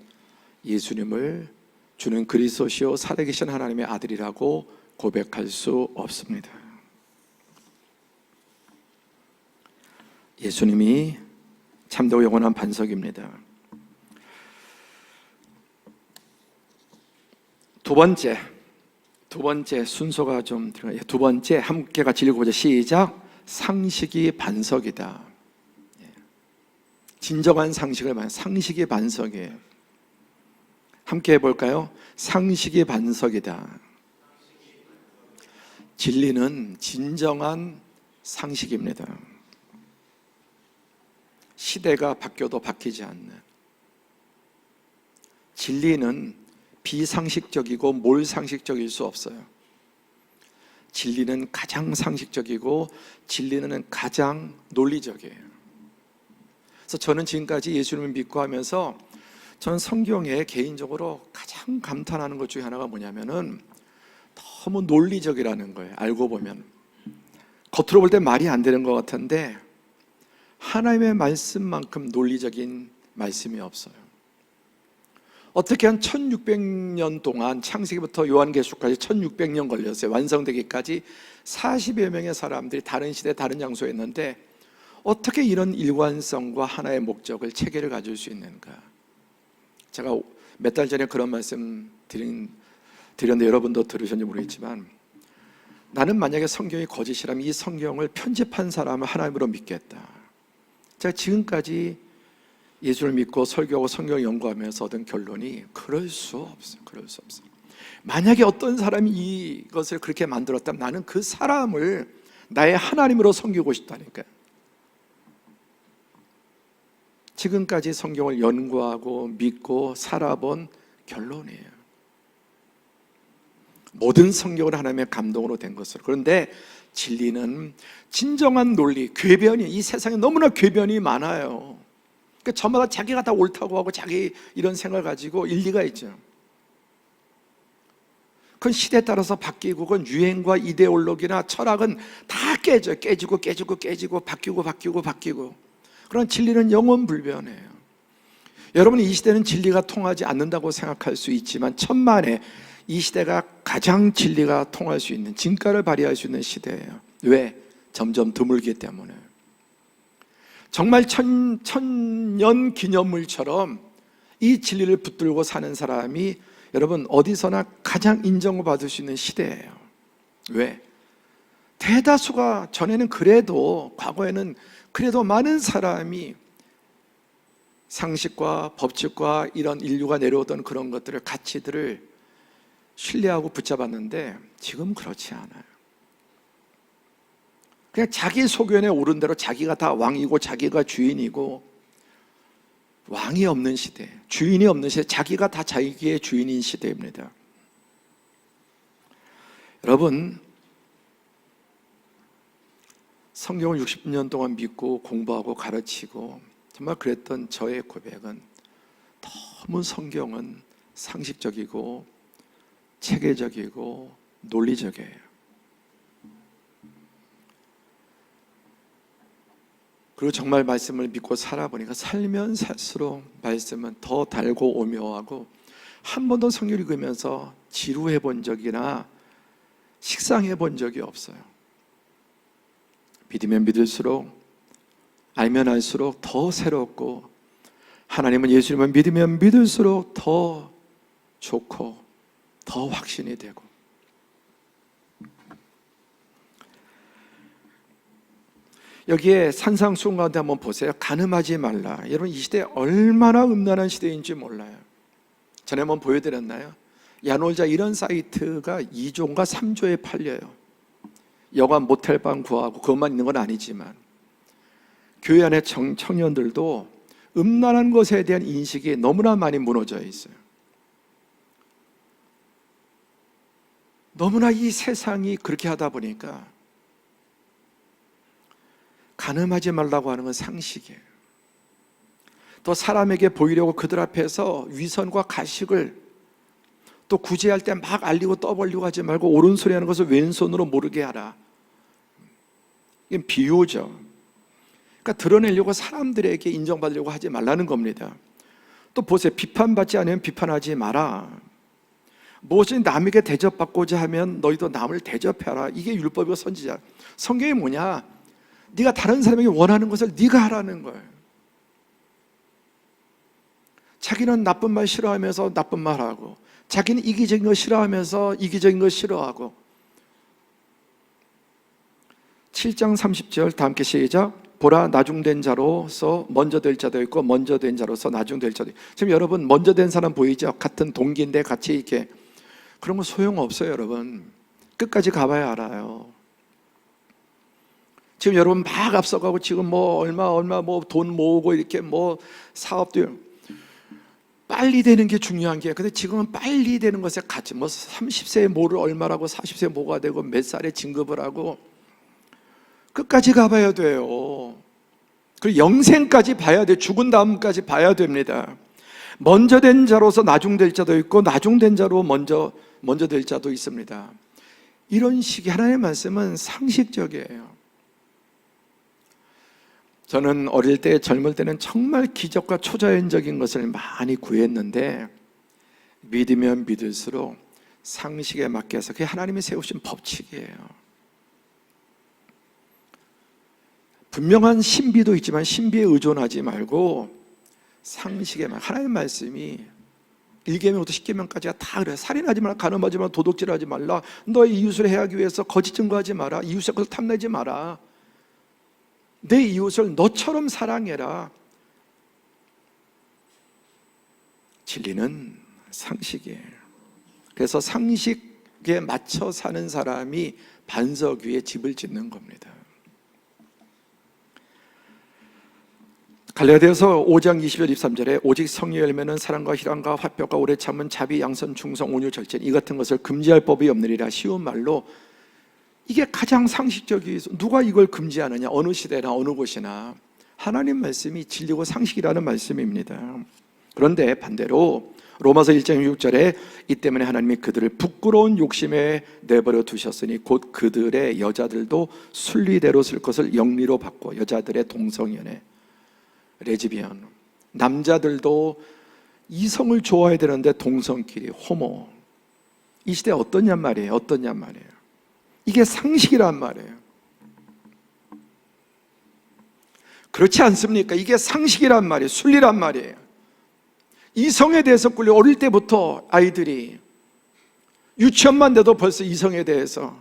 예수님을 주는 그리스도시요 살아계신 하나님의 아들이라고 고백할 수 없습니다. 예수님이 참되고 영원한 반석입니다. 두 번째 순서가 좀 들어가요. 두 번째 함께 같이 읽어보죠. 시작. 상식이 반석이다. 진정한 상식을 말하는 상식이 반석이에요. 함께 해볼까요? 상식이 반석이다. 진리는 진정한 상식입니다. 시대가 바뀌어도 바뀌지 않는, 진리는 비상식적이고 몰상식적일 수 없어요. 진리는 가장 상식적이고 진리는 가장 논리적이에요. 그래서 저는 지금까지 예수님을 믿고 하면서 저는 성경에 개인적으로 가장 감탄하는 것 중에 하나가 뭐냐면은 너무 논리적이라는 거예요. 알고 보면 겉으로 볼 때 말이 안 되는 것 같은데 하나님의 말씀만큼 논리적인 말씀이 없어요. 어떻게 한 1600년 동안 창세기부터 요한계시록까지 1600년 걸렸어요. 완성되기까지 40여 명의 사람들이 다른 시대 다른 장소에 있는데 어떻게 이런 일관성과 하나의 목적을 체계를 가질 수 있는가? 제가 몇 달 전에 그런 말씀 드렸는데 여러분도 들으셨는지 모르겠지만, 나는 만약에 성경이 거짓이라면 이 성경을 편집한 사람을 하나님으로 믿겠다. 제가 지금까지 예수를 믿고 설교하고 성경을 연구하면서 얻은 결론이 그럴 수 없어요. 그럴 수 없어요. 만약에 어떤 사람이 이것을 그렇게 만들었다면 나는 그 사람을 나의 하나님으로 섬기고 싶다니까요. 지금까지 성경을 연구하고 믿고 살아본 결론이에요. 모든 성경은 하나님의 감동으로 된 것으로. 그런데 진리는 진정한 논리, 궤변이, 이 세상에 너무나 궤변이 많아요. 그러니까 저마다 자기가 다 옳다고 하고 자기 이런 생각을 가지고 일리가 있죠. 그건 시대에 따라서 바뀌고, 그건 유행과 이데올로기나 철학은 다 깨지고 바뀌고. 그런 진리는 영원불변해요. 여러분, 이 시대는 진리가 통하지 않는다고 생각할 수 있지만 천만에 이 시대가 가장 진리가 통할 수 있는, 진가를 발휘할 수 있는 시대예요. 왜? 점점 드물기 때문에. 정말 천년 기념물처럼 이 진리를 붙들고 사는 사람이 여러분 어디서나 가장 인정을 받을 수 있는 시대예요. 왜? 대다수가, 전에는 그래도, 과거에는 그래도 많은 사람이 상식과 법칙과 이런 인류가 내려오던 그런 것들을, 가치들을 신뢰하고 붙잡았는데 지금 그렇지 않아요. 그냥 자기 소견에 오른 대로 자기가 다 왕이고 자기가 주인이고, 왕이 없는 시대, 주인이 없는 시대, 자기가 다 자기의 주인인 시대입니다. 여러분, 성경을 60년 동안 믿고 공부하고 가르치고 정말 그랬던 저의 고백은, 너무 성경은 상식적이고 체계적이고 논리적이에요. 그리고 정말 말씀을 믿고 살아보니까 살면 살수록 말씀은 더 달고 오묘하고, 한 번도 성경 읽으면서 지루해 본 적이나 식상해 본 적이 없어요. 믿으면 믿을수록, 알면 알수록 더 새롭고, 하나님은 예수님을 믿으면 믿을수록 더 좋고 더 확신이 되고. 여기에 산상수훈 가운데 한번 보세요. 간음하지 말라. 여러분, 이 시대 얼마나 음란한 시대인지 몰라요. 전에 한번 보여드렸나요? 야놀자 이런 사이트가 2조인가 3조에 팔려요. 여관 모텔방 구하고, 그것만 있는 건 아니지만 교회 안에 청년들도 음란한 것에 대한 인식이 너무나 많이 무너져 있어요. 너무나 이 세상이 그렇게 하다 보니까 간음하지 말라고 하는 건 상식이에요. 또 사람에게 보이려고 그들 앞에서 위선과 가식을 또 구제할 때 막 알리고 떠벌리고 하지 말고 옳은소리 하는 것을 왼손으로 모르게 하라. 이건 비유죠. 그러니까 드러내려고 사람들에게 인정받으려고 하지 말라는 겁니다. 또 보세요. 비판받지 않으면 비판하지 마라. 무엇이 남에게 대접받고자 하면 너희도 남을 대접해라. 이게 율법이고 선지자. 성경이 뭐냐? 네가 다른 사람에게 원하는 것을 네가 하라는 거예요. 자기는 나쁜 말 싫어하면서 나쁜 말 하고, 자기는 이기적인 거 싫어하면서 이기적인 거 싫어하고. 7장 30절 다 함께 시작. 보라, 나중된 자로서 먼저 될 자도 있고 먼저 된 자로서 나중될 자도 있고. 지금 여러분 먼저 된 사람 보이죠? 같은 동기인데 같이 이렇게. 그런 거 소용없어요. 여러분 끝까지 가봐야 알아요. 지금 여러분 막 앞서가고 지금 뭐 얼마 뭐 돈 모으고 이렇게 뭐 사업도 빨리 되는 게 중요한 게, 근데 지금은 빨리 되는 것에 같이 뭐 30세에 뭐를 얼마라고 40세에 뭐가 되고 몇 살에 진급을 하고 끝까지 가봐야 돼요. 그리고 영생까지 봐야 돼. 죽은 다음까지 봐야 됩니다. 먼저 된 자로서 나중될 자도 있고 나중된 자로 먼저 될 자도 있습니다. 이런 식의 하나님의 말씀은 상식적이에요. 저는 어릴 때 젊을 때는 정말 기적과 초자연적인 것을 많이 구했는데 믿으면 믿을수록 상식에 맡겨서 그게 하나님이 세우신 법칙이에요. 분명한 신비도 있지만 신비에 의존하지 말고 상식에 하나님의 말씀이 1계명부터 10계명까지가 다 그래요. 살인하지 말라, 간음하지 말라, 도둑질하지 말라, 너의 이웃을 해하기 위해서 거짓 증거하지 마라, 이웃의 것을 탐내지 마라, 내 이웃을 너처럼 사랑해라. 진리는 상식이에요. 그래서 상식에 맞춰 사는 사람이 반석 위에 집을 짓는 겁니다. 갈라디아서 5장 20절 23절에 오직 성의 열매는 사랑과 희락과 화평과 오래 참은 자비, 양선, 충성, 온유, 절제 이 같은 것을 금지할 법이 없느니라. 쉬운 말로 이게 가장 상식적이어서 누가 이걸 금지하느냐? 어느 시대나 어느 곳이나 하나님 말씀이 진리고 상식이라는 말씀입니다. 그런데 반대로 로마서 1장 6절에 이 때문에 하나님이 그들을 부끄러운 욕심에 내버려 두셨으니 곧 그들의 여자들도 순리대로 쓸 것을 영리로 받고, 여자들의 동성연애, 레즈비언, 남자들도 이성을 좋아해야 되는데 동성끼리 호모. 이 시대에 어떠냔 말이에요. 이게 상식이란 말이에요. 그렇지 않습니까? 이게 상식이란 말이에요. 순리란 말이에요. 이성에 대해서 끌려 어릴 때부터 아이들이 유치원만 돼도 벌써 이성에 대해서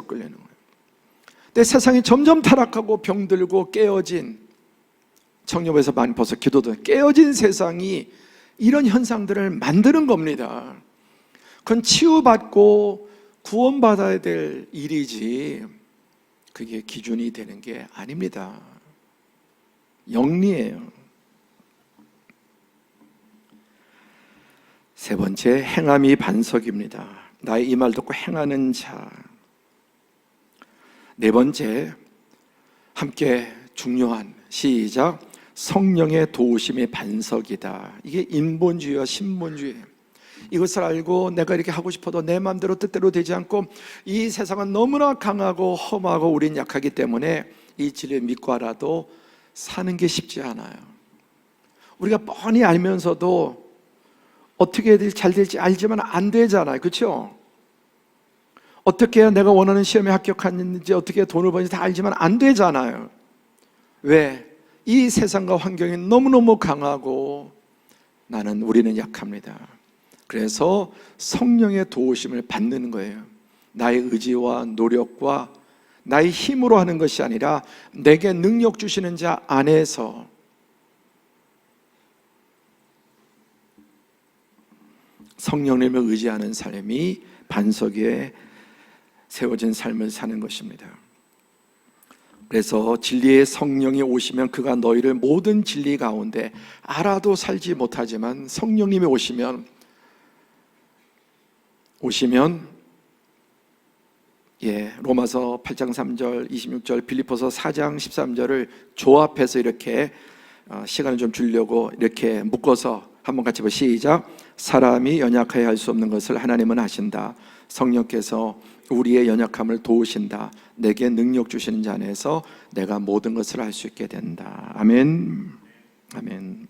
끌리는 거예요. 근데 세상이 점점 타락하고 병들고 깨어진, 청년부에서 많이 벌써 기도도 깨어진 세상이 이런 현상들을 만드는 겁니다. 그건 치유받고 구원받아야 될 일이지 그게 기준이 되는 게 아닙니다. 영리예요. 세 번째, 행함이 반석입니다. 나의 이 말 듣고 행하는 자. 네 번째, 함께 중요한, 시작, 성령의 도우심이 반석이다. 이게 인본주의와 신본주의예요. 이것을 알고 내가 이렇게 하고 싶어도 내 마음대로 뜻대로 되지 않고, 이 세상은 너무나 강하고 험하고 우린 약하기 때문에 이 진리를 믿고 알아도 사는 게 쉽지 않아요. 우리가 뻔히 알면서도 어떻게 잘 될지 알지만 안 되잖아요. 그렇죠? 어떻게 해야 내가 원하는 시험에 합격하는지, 어떻게 돈을 버는지 다 알지만 안 되잖아요. 왜? 이 세상과 환경이 너무너무 강하고 우리는 약합니다. 그래서 성령의 도우심을 받는 거예요. 나의 의지와 노력과 나의 힘으로 하는 것이 아니라 내게 능력 주시는 자 안에서 성령님을 의지하는 삶이 반석 위에 세워진 삶을 사는 것입니다. 그래서 진리의 성령이 오시면 그가 너희를 모든 진리 가운데 알아도 살지 못하지만 성령님이 오시면 로마서 8장 3절 26절 빌립보서 4장 13절을 조합해서 이렇게 시간을 좀 주려고 이렇게 묶어서 한번 같이 봐. 시작. 사람이 연약하여 할 수 없는 것을 하나님은 하신다. 성령께서 우리의 연약함을 도우신다. 내게 능력 주시는 자 안에서 내가 모든 것을 할 수 있게 된다. 아멘. 아멘.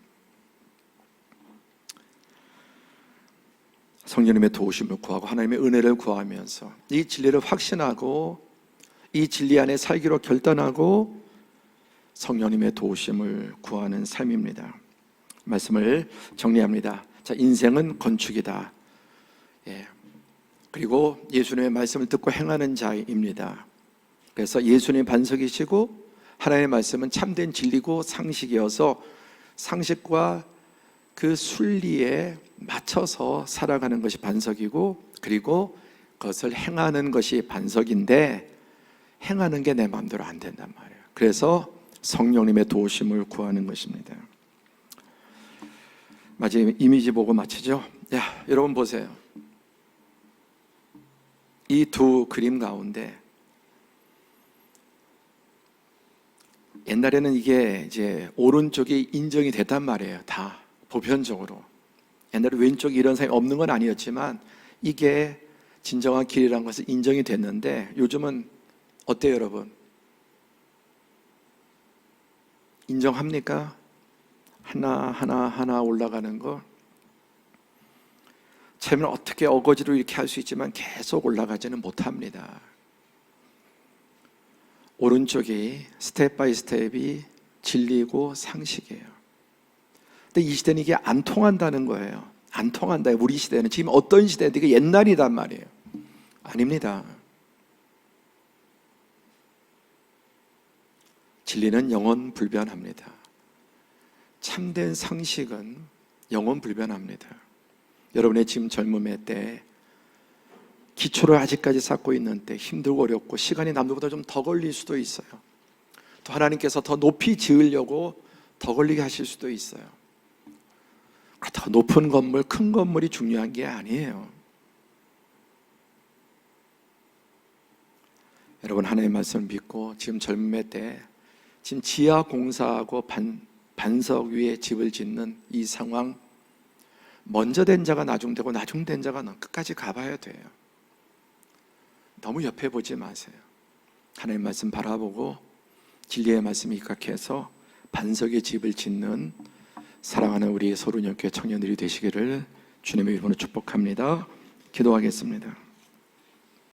성령님의 도우심을 구하고 하나님의 은혜를 구하면서 이 진리를 확신하고 이 진리 안에 살기로 결단하고 성령님의 도우심을 구하는 삶입니다. 말씀을 정리합니다. 자, 인생은 건축이다. 그리고 예수님의 말씀을 듣고 행하는 자입니다. 그래서 예수님의 반석이시고 하나님의 말씀은 참된 진리고 상식이어서 상식과 그 순리에 맞춰서 살아가는 것이 반석이고 그리고 그것을 행하는 것이 반석인데 행하는 게 내 마음대로 안 된단 말이에요. 그래서 성령님의 도우심을 구하는 것입니다. 마지막 이미지 보고 마치죠. 여러분 보세요. 이 두 그림 가운데 옛날에는 이게 이제 오른쪽이 인정이 됐단 말이에요. 다 보편적으로. 옛날에 왼쪽에 이런 사람이 없는 건 아니었지만 이게 진정한 길이라는 것은 인정이 됐는데 요즘은 어때요, 여러분? 인정합니까? 하나 올라가는 거. 처음에는 어떻게 어거지로 이렇게 할 수 있지만 계속 올라가지는 못합니다. 오른쪽이 스텝 바이 스텝이 진리고 상식이에요. 근데 이 시대는 이게 안 통한다는 거예요. 안 통한다. 우리 시대는 지금 어떤 시대인데 이게 옛날이란 말이에요. 아닙니다. 진리는 영원 불변합니다. 참된 상식은 영원 불변합니다. 여러분의 지금 젊음의 때 기초를 아직까지 쌓고 있는 때 힘들고 어렵고 시간이 남들보다 좀 더 걸릴 수도 있어요. 또 하나님께서 더 높이 지으려고 더 걸리게 하실 수도 있어요. 그렇다고 높은 건물, 큰 건물이 중요한 게 아니에요. 여러분 하나님의 말씀을 믿고 지금 젊음의 때 지금 지하 공사하고 반석 위에 집을 짓는 이 상황, 먼저 된 자가 나중되고 나중된 자가 끝까지 가봐야 돼요. 너무 옆에 보지 마세요. 하나님의 말씀 바라보고 진리의 말씀에 입각해서 반석의 집을 짓는 사랑하는 우리 소로연교회 청년들이 되시기를 주님의 이름으로 축복합니다. 기도하겠습니다.